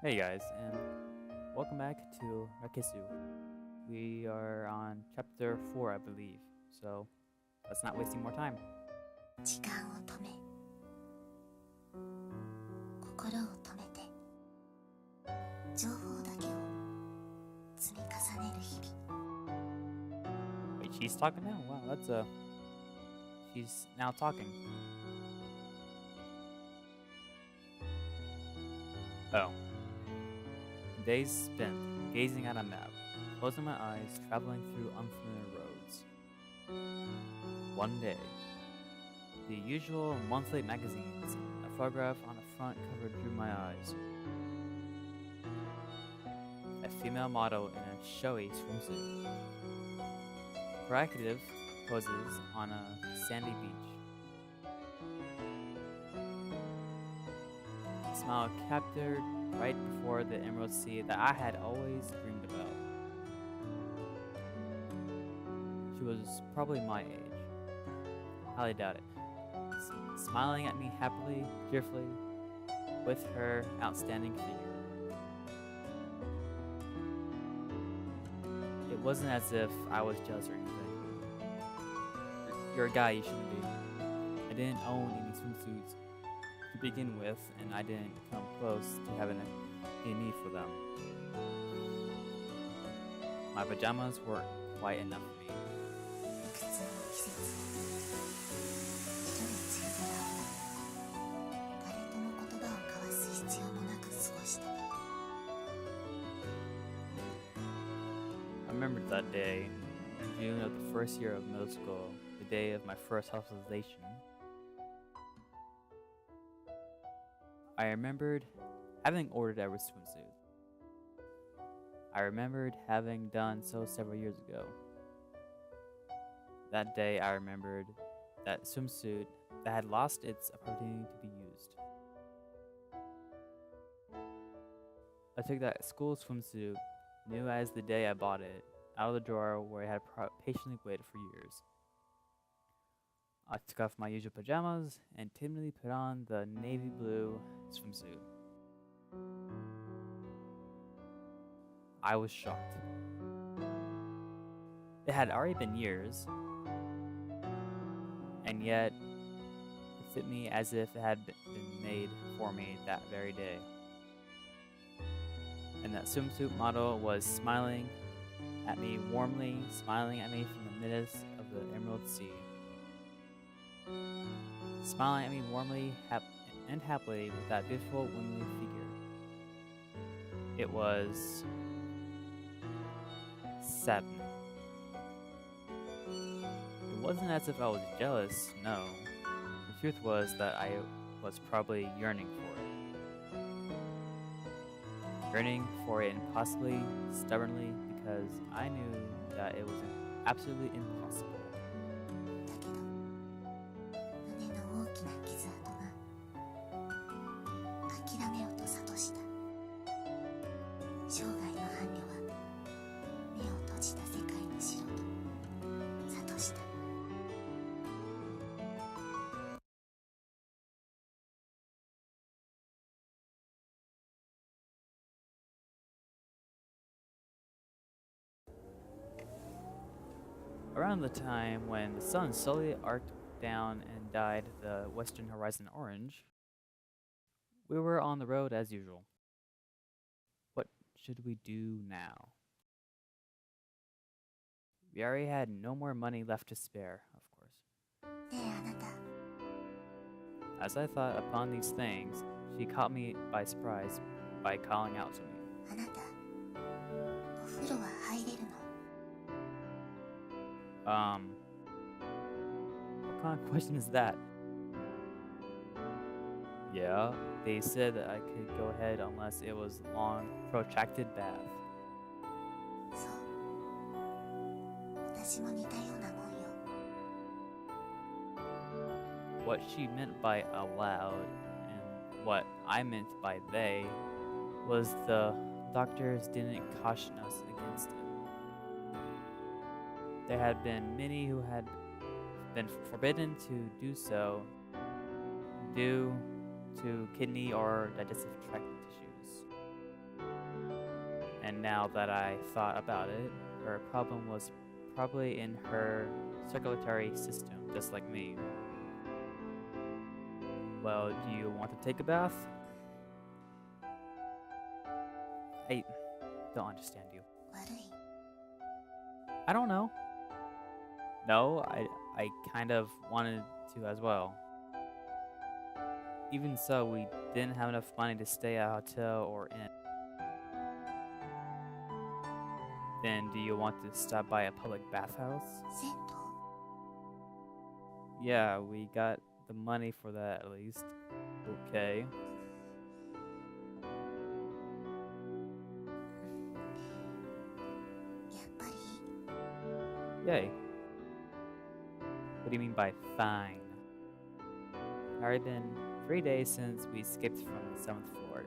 Hey guys, and welcome back to Narcissu. We are on chapter 4, I believe, so let's not waste any more time. 時間を止め心を止めて情報だけを積み重ねる日々 Wait, she's talking now? Wow, that's she's now talking. Oh. Days spent gazing at a map, closing my eyes, traveling through unfamiliar roads. One day, the usual monthly magazines, a photograph on the front cover drew my eyes. A female model in a showy swimsuit. Provocative poses on a sandy beach. A smile captured right before the emerald sea that I had always dreamed about. She was probably my age. Highly doubt it. Smiling at me happily, cheerfully, with her outstanding figure. It wasn't as if I was jealous or anything. You're a guy, you shouldn't be. I didn't own any swimsuits to begin with, and I didn't come close to having any need for them. My pajamas were quite enough for me. いくつもの季節を一人ついて誰とも言葉を交わす必要もなく過ごした I remembered that day, June of the first year of middle school, the day of my first hospitalization. I remembered having ordered a swimsuit. I remembered having done so several years ago. That day I remembered that swimsuit that had lost its opportunity to be used. I took that school swimsuit, new as the day I bought it, out of the drawer where it had patiently waited for years. I took off my usual pajamas and timidly put on the navy blue swimsuit. I was shocked. It had already been years, and yet it fit me as if it had been made for me that very day. And that swimsuit model was smiling at me warmly, smiling at me from the midst of the Emerald Sea. Smiling at me warmly and happily with that beautiful womanly figure. It was saddening. It wasn't as if I was jealous, no. The truth was that I was probably yearning for it. Yearning for it impossibly, stubbornly, because I knew that it was absolutely impossible. だけど胸の大きな傷跡が諦めようと諭した生涯の伴侶は目を閉じた世界にしろと諭した Around the time when the sun slowly arced down and dyed the western horizon orange, we were on the road as usual. What should we do now? We already had no more money left to spare, of course. ねえあなた As I thought upon these things, she caught me by surprise by calling out to me. あなたお風呂は入れるの What kind of question is that? Yeah, they said that I could go ahead unless it was a long, protracted bath. そう私も似たようなもんよ What she meant by allowed and what I meant by they was the doctors didn't caution us against it. There had been many who had been forbidden to do so due to kidney or digestive tract issues. And now that I thought about it, her problem was probably in her circulatory system, just like me. Well, do you want to take a bath? I don't understand you. 悪い。 I don't know. No, I kind of wanted to as well. Even so, we didn't have enough money to stay at a hotel or inn. Then do you want to stop by a public bathhouse? 銭湯 Yeah, we got the money for that at least. Okay. やっぱり Yay. What do you mean by fine? It's already been 3 days since we skipped from the 7th floor.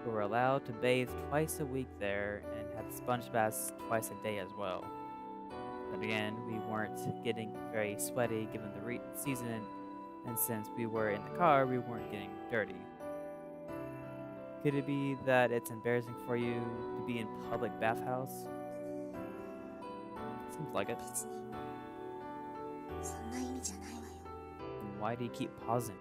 We were allowed to bathe twice a week there and had sponge baths twice a day as well. But again, we weren't getting very sweaty given the season, and since we were in the car, we weren't getting dirty. Could it be that it's embarrassing for you to be in public bathhouse? Seems like it. 別にそんな意味じゃないわよ。 Then why do you keep pausing?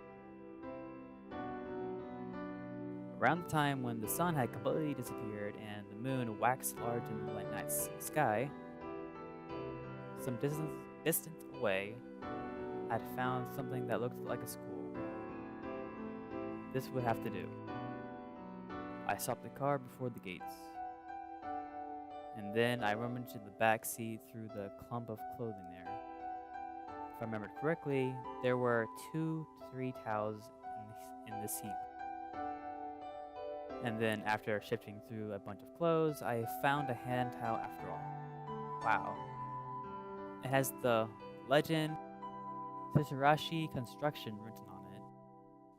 Around the time when the sun had completely disappeared and the moon waxed large in the night sky, some distance away, I'd found something that looked like a school. This would have to do. I stopped the car before the gates. And then I rummaged in the back seat through the clump of clothing there. If I remember correctly, there were 2 to 3 towels in this heap. And then after shifting through a bunch of clothes, I found a hand towel after all. Wow. It has the legend Tessurashi Construction written on it.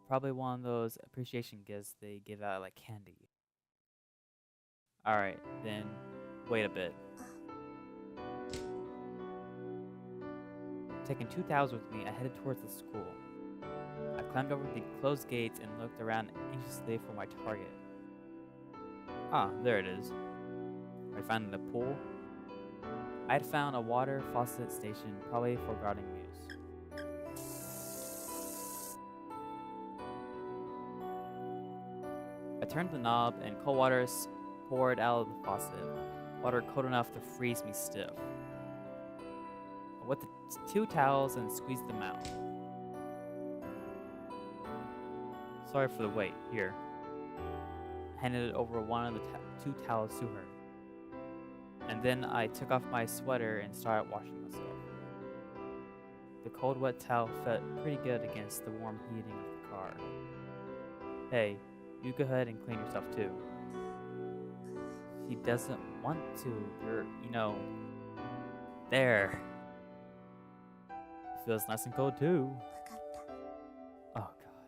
Probably one of those appreciation gifts they give out like candy. Alright, then wait a bit. Taking 2 towels with me, I headed towards the school. I climbed over the closed gates and looked around anxiously for my target. Ah, there it is. I found it in a pool. I had found a water faucet station, probably for gardening use. I turned the knob and cold water poured out of the faucet, water cold enough to freeze me stiff. I wet the 2 towels and squeezed them out. Sorry for the wait, here. I handed over one of the 2 towels to her. And then I took off my sweater and started washing myself. The cold wet towel felt pretty good against the warm heating of the car. Hey, you go ahead and clean yourself too. She doesn't want to, there. It feels nice and cold too. 分かった。 Oh god.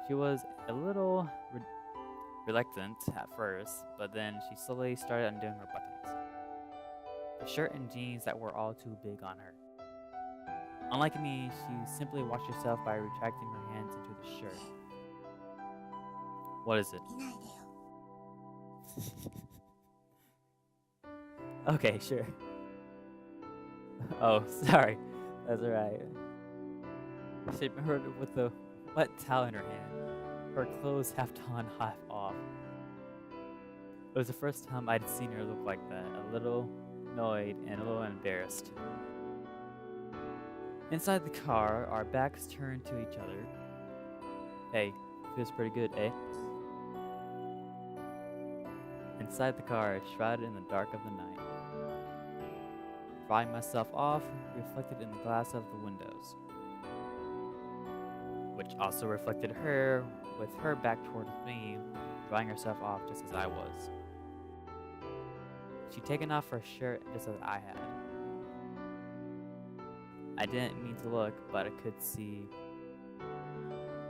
She was a little reluctant at first, but then she slowly started undoing her buttons. The shirt and jeans that were all too big on her. Unlike me, she simply washed herself by retracting her hands into the shirt. What is it? 見ないでよ。 Okay, sure. Oh, sorry. That's alright. She heard with the wet towel in her hand, her clothes half on, half off. It was the first time I'd seen her look like that, a little annoyed and a little embarrassed. Inside the car, our backs turned to each other. Hey, feels pretty good, eh? Inside the car, shrouded in the dark of the night. Drying myself off, reflected in the glass of the windows, which also reflected her, with her back towards me, drying herself off just as I was. She'd taken off her shirt just as I had. I didn't mean to look, but I could see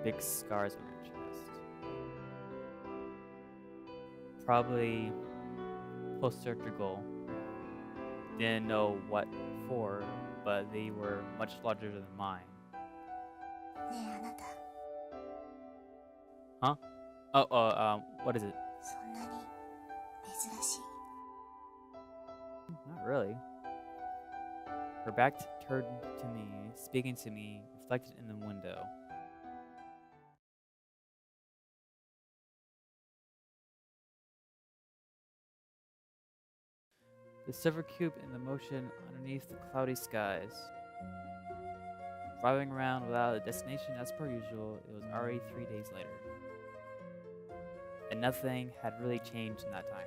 big scars on her chest. Probably post-surgical. Didn't know what for, but they were much larger than mine. ねえあなた。 Huh? What is it? そんなに珍しい。 Not really. Her back turned to me, speaking to me, reflected in the window. The silver cube in the motion underneath the cloudy skies. Driving around without a destination as per usual, it was already 3 days later. And nothing had really changed in that time.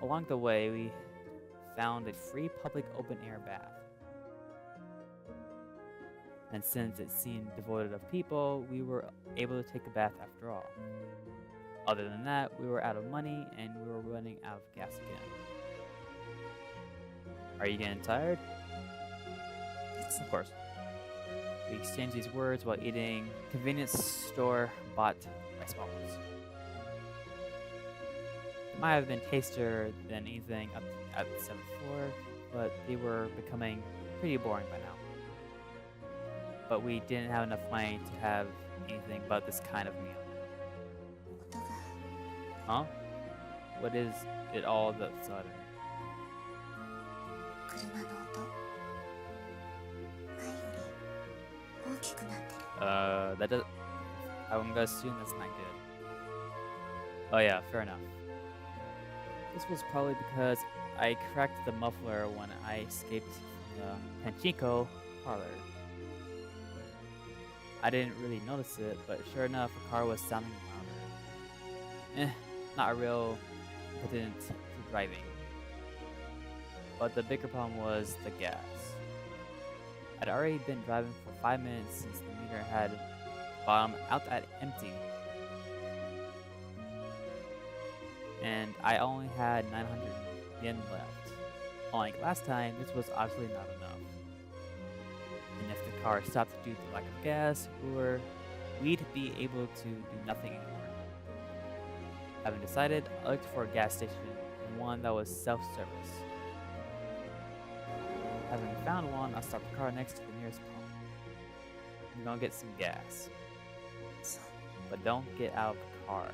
Along the way, we found a free public open-air bath. And since it seemed devoid of people, we were able to take a bath after all. Other than that, we were out of money and we were running out of gas again. Are you getting tired? Of course. We exchanged these words while eating convenience store bought rice balls. It might have been tastier than anything up at the 7th floor, but they were becoming pretty boring by now. But we didn't have enough money to have anything but this kind of meal. 音が Huh? What is it all of a sudden? 車の音前より大きくなってる。 That does. I'm gonna assume that's not good. Oh yeah, fair enough. This was probably because I cracked the muffler when I escaped from the Pachinko parlor. I didn't really notice it, but sure enough, a car was sounding louder. Not a real impediment to driving. But the bigger problem was the gas. I'd already been driving for 5 minutes since the meter had bottomed out at empty. And I only had 900 yen left. Unlike last time, this was obviously not enough. And if the car stopped due to lack of gas, we'd be able to do nothing anymore. Having decided, I looked for a gas station and one that was self-service. Having found one, I stopped the car next to the nearest pump. I'm gonna get some gas. そう But don't get out of the car.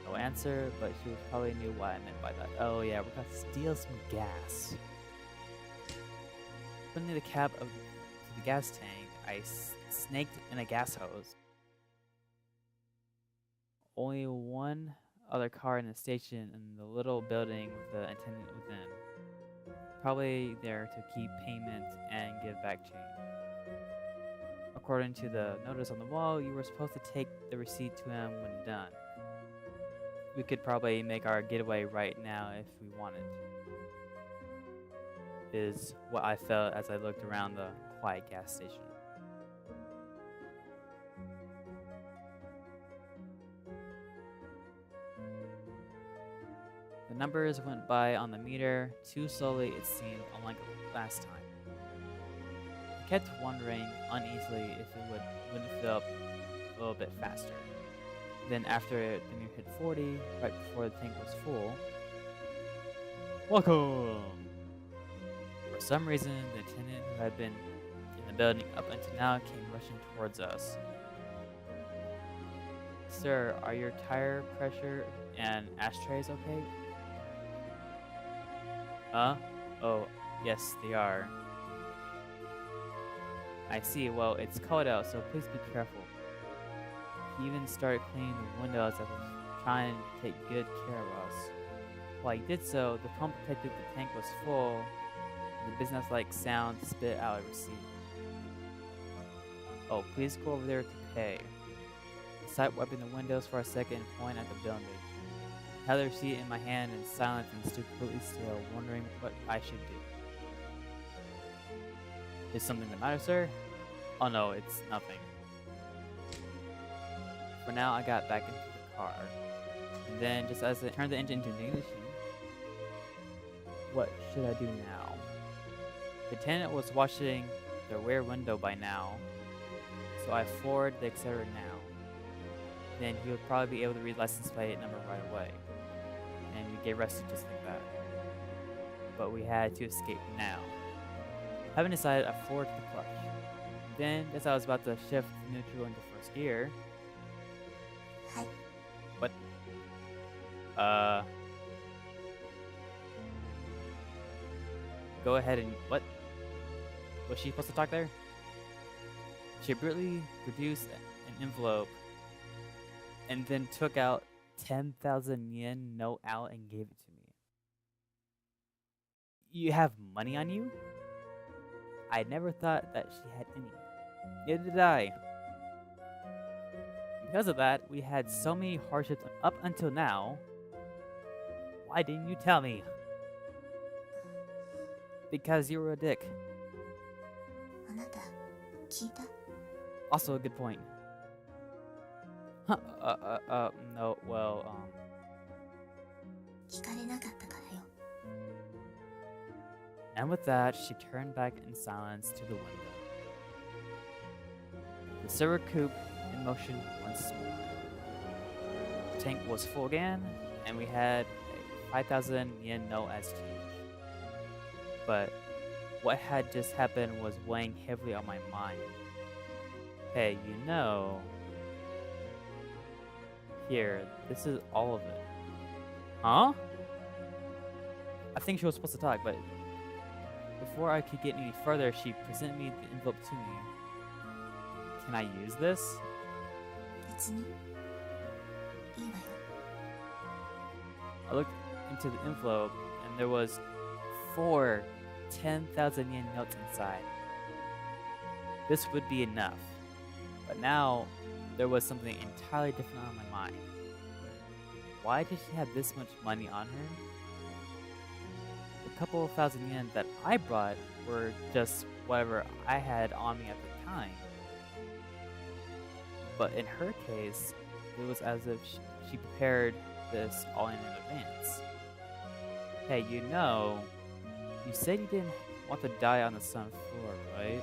No answer, but she probably knew what I meant by that. Oh yeah, we're gonna steal some gas. Opening the cap to the gas tank, I snaked in a gas hose. Only one other car in the station in the little building with the attendant within. Probably there to keep payment and give back change. According to the notice on the wall, you were supposed to take the receipt to him when done. We could probably make our getaway right now if we wanted. Is what I felt as I looked around the quiet gas station. The numbers went by on the meter, too slowly it seemed, unlike last time. I kept wondering uneasily if it wouldn't fill up a little bit faster. Then after the meter hit 40, right before the tank was full, welcome! For some reason, the attendant who had been in the building up until now came rushing towards us. Sir, are your tire pressure and ashtrays okay? Huh? Oh, yes, they are. I see. Well, it's cold out, so please be careful. He even started cleaning the windows as he was trying to take good care of us. While he did so, the pump detected the tank was full, and the business-like sound spit out a receipt. Oh, please go over there to pay. I sat wiping the windows for a second and pointed at the building. I held the receipt in my hand in silence and stood completely still, wondering what I should do. Is something the matter, sir? Oh no, it's nothing. For now, I got back into the car. And then, just as it turned the engine into ignition, what should I do now? The tenant was watching the rear window by now, so I floored the accelerator now. Then he would probably be able to read license plate number right away. And we get arrested just like that. But we had to escape now. Having decided, I floored the clutch. Then, as I was about to shift neutral into first gear, はい what? Uh, go ahead and what? Was she supposed to talk there? She brutally produced an envelope and then took out 10,000 yen note out and gave it to me. You have money on you? I never thought that she had any. Neither did I. Because of that, we had so many hardships up until now. Why didn't you tell me? Because you were a dick. あなた聞いた Also a good point. Huh, no, well, 聞かれなかったからよ And with that, she turned back in silence to the window. The silver coupe in motion once more. The tank was full again, and we had a 5,000 yen note as change. But what had just happened was weighing heavily on my mind. Hey, you know... Here, this is all of it. Huh? I think she was supposed to talk, but before I could get any further, she presented me the envelope to me. Can I use this? 別にいいわよ I looked into the envelope, and there was 4 10,000 yen notes inside. This would be enough. But now, there was something entirely different on my mind. Why did she have this much money on her? The couple of thousand yen that I brought were just whatever I had on me at the time. But in her case, it was as if she prepared this all in advance. Hey, you know, you said you didn't want to die on the sun floor, right?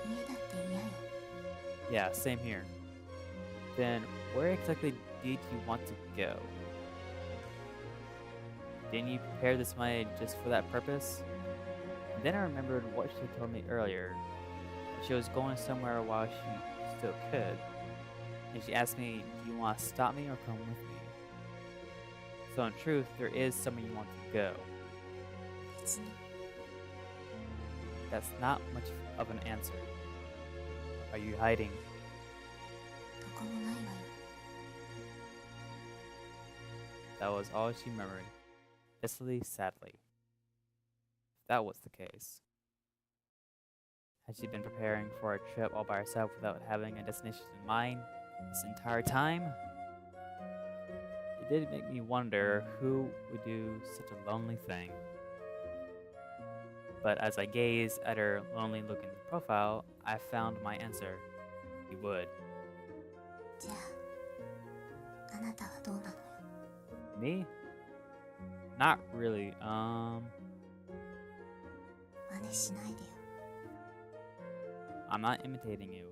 家だって嫌よ Yeah, same here. Then, where exactly did you want to go? Didn't you prepare this money just for that purpose? And then I remembered what she told me earlier. She was going somewhere while she still could. And she asked me, do you want to stop me or come with me? So in truth, there is somewhere you want to go. 別に That's not much of an answer. Are you hiding? どこもないわよ That was all she murmured, hastily, sadly. If that was the case, had she been preparing for a trip all by herself without having a destination in mind this entire time? It did make me wonder who would do such a lonely thing. But as I gazed at her lonely-looking profile, I found my answer. He would. じゃああなたはどうなのよ Me? Not really. 真似しないでよ I'm not imitating you.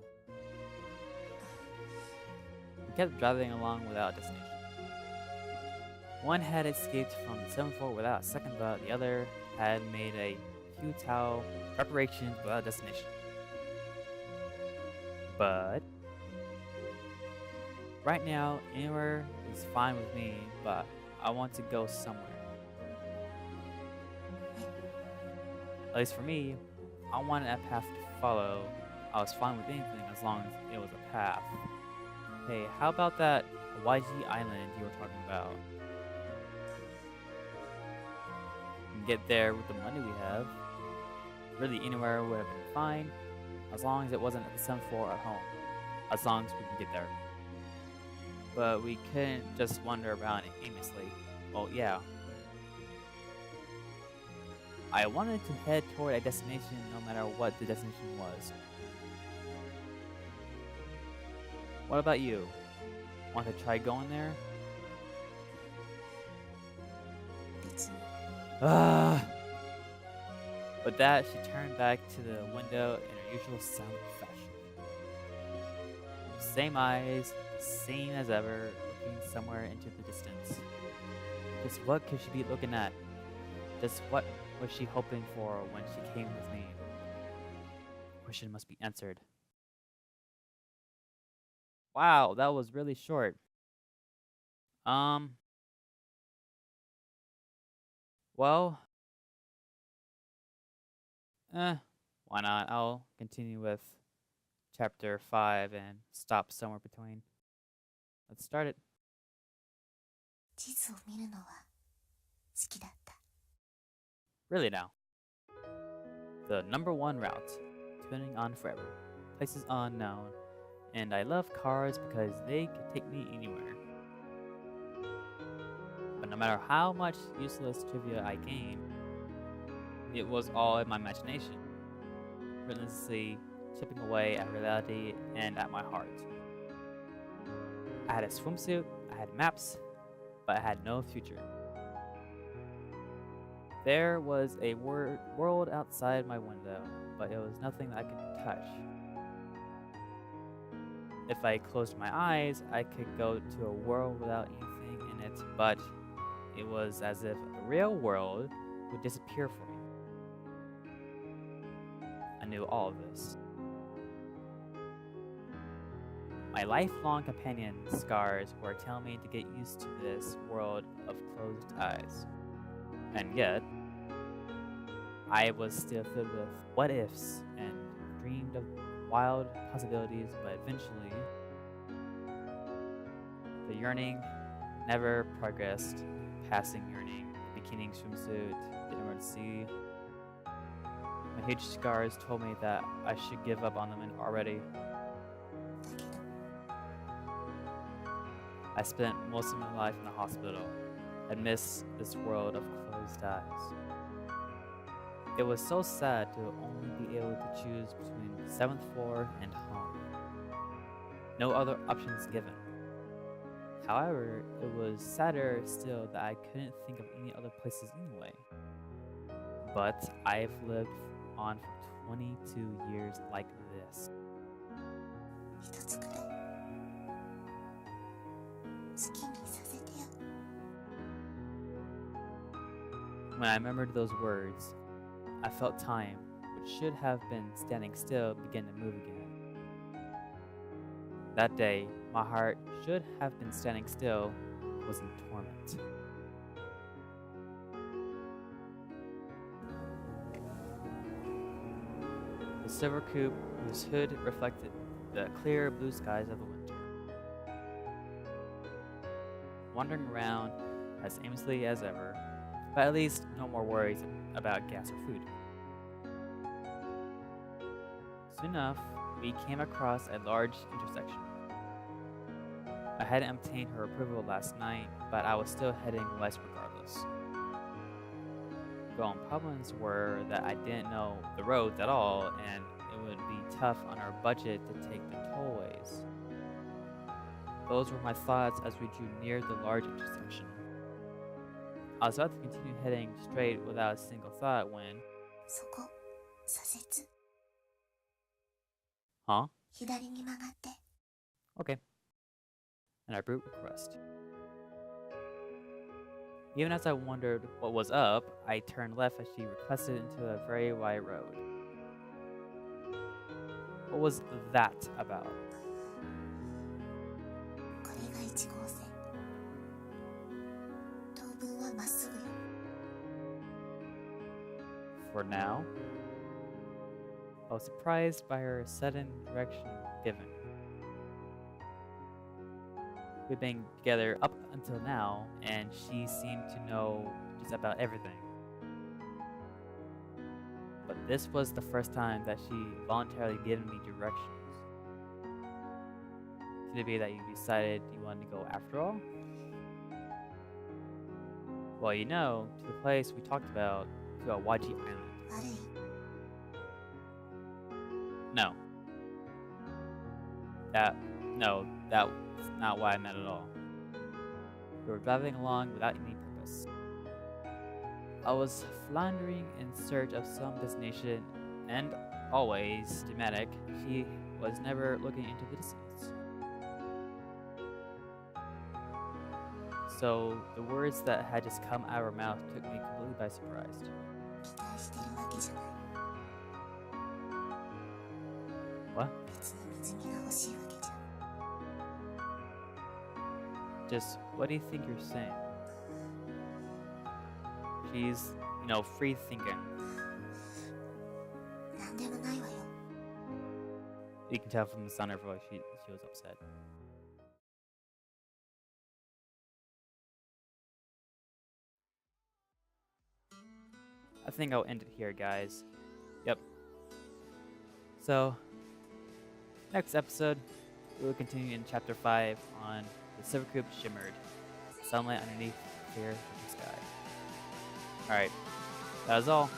We kept driving along without a destination. One had escaped from the 7th floor without a second thought. The other had made a futile preparations without a destination. But right now, anywhere is fine with me, but I want to go somewhere. At least for me, I wanted a path to follow. I was fine with anything as long as it was a path. Hey, how about that YG island you were talking about? We can get there with the money we have. Really anywhere would have been fine, as long as it wasn't at the 7th floor at home. As long as we can get there. But we couldn't just wander around aimlessly. Well, yeah. I wanted to head toward a destination no matter what the destination was. What about you? Want to try going there? 別に With that, she turned back to the window in her usual silent fashion. Same eyes, same as ever, looking somewhere into the distance. Just what could she be looking at? Just what was she hoping for when she came with me? question must be answered. Wow, that was really short. Um, well, why not? I'll continue with chapter 5 and stop somewhere between. Let's start it. 地図を見るのは好きだった。 Really now. The number one route, tuning on forever, places unknown, and I love cars because they can take me anywhere. But no matter how much useless trivia I gained, it was all in my imagination, relentlessly chipping away at reality and at my heart. I had a swimsuit, I had maps, but I had no future. There was a world outside my window, but it was nothing that I could touch. If I closed my eyes, I could go to a world without anything in it, but it was as if the real world would disappear for me. I knew all of this. My lifelong companion, scars, were telling me to get used to this world of closed eyes. And yet, I was still filled with what ifs and dreamed of wild possibilities, but eventually, the yearning never progressed, passing yearning, bikini swimsuit, the Emerald Sea. My huge scars told me that I should give up on them already. I spent most of my life in the hospital and missed this world of closed eyes. It was so sad to only be able to choose between the 7th floor and home. No other options given. However, it was sadder still that I couldn't think of any other places anyway. But I've lived on for 22 years like this. 一つくらい好きにさせてよ。 When I remembered those words, I felt time, which should have been standing still, begin to move again. That day, my heart should have been standing still, was in torment. The silver coupe, whose hood reflected the clear blue skies of the winter. Wandering around as aimlessly as ever, but at least no more worries about gas or food. Soon enough, we came across a large intersection. I hadn't obtained her approval last night, but I was still heading west regardless. The only problems were that I didn't know the roads at all, and it would be tough on our budget to take the tollways. Those were my thoughts as we drew near the large intersection. I was about to continue heading straight without a single thought when... そこ、左折。 Huh? 左に曲がって。 Okay. An abrupt request. Even as I wondered what was up, I turned left as she requested into a very wide road. What was that about? これが1号線。当分はまっすぐよ。 For now? I was surprised by her sudden direction given. We've been together up until now, and she seemed to know just about everything. But this was the first time that she voluntarily given me directions. Could it be that you decided you wanted to go after all? Well, you know, to the place we talked about, to Awaji Island. 悪い。 No. That's not what I meant at all. We were driving along without any purpose. I was floundering in search of some destination, and always dramatic, she was never looking into the distance. So the words that had just come out of her mouth took me completely by surprise. 期待してるわけじゃない。別に水着が欲しいわけじゃ。 Just what do you think you're saying? She's, free thinking. なんでもないわよ。 You can tell from the sound of her voice she was upset. I think I'll end it here, guys. Yep. So, next episode, we will continue in Chapter 5 on the silver cube shimmered, sunlight underneath the clear of the sky. Alright, that is all.